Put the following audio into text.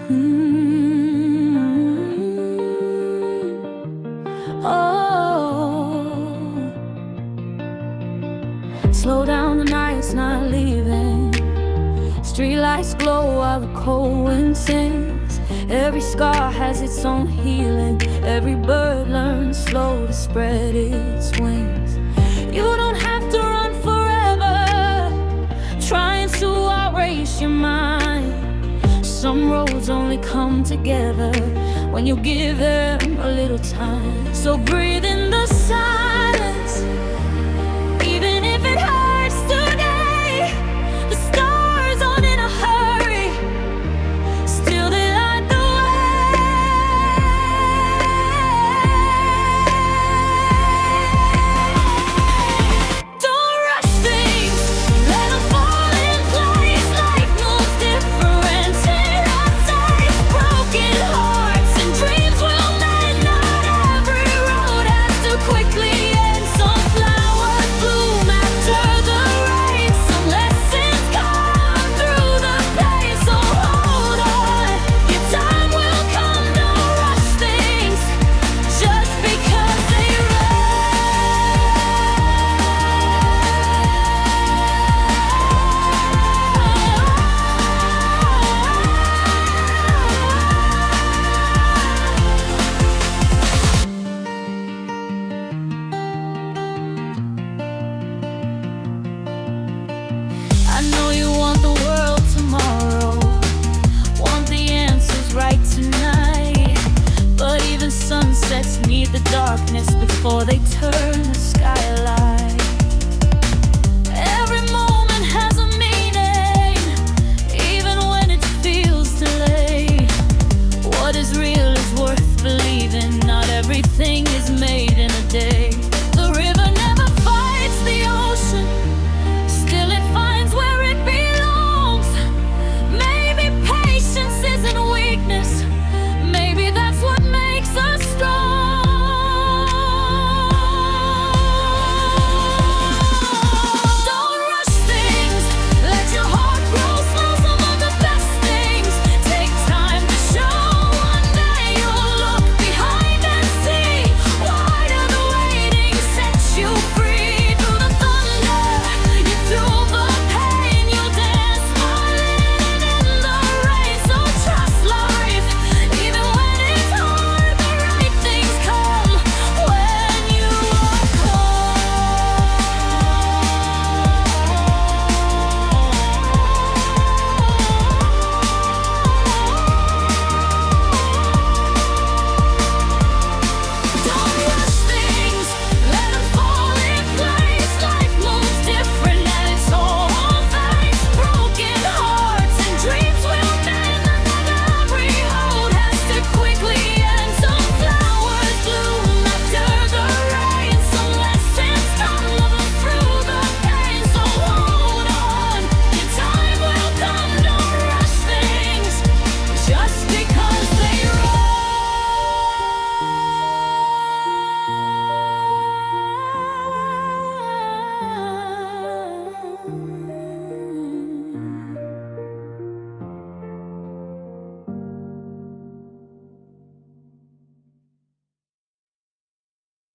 Oh, slow down, the night's not leaving. Streetlights glow while the cold wind sings. Every scar has its own healing. Every bird learns slow to spread its wings. You don't have to run forever, trying to outrace your mind. Some roads only come together when you give them a little time. So breathe in the silence, even if it hurts today. The stars aren't in a hurry, still they light the way. Don't rush things, let them fall in place. Life moves different in our days. Broken hearts and dreams will mend. Not every road has to quickly end. Some flowers bloom after the rain. Some lessons come through the pain. So hold on, your time will come. Don't rush things just because they I know you want the world tomorrow, want the answers right tonight. But even sunsets need the darkness before they turn the skylight.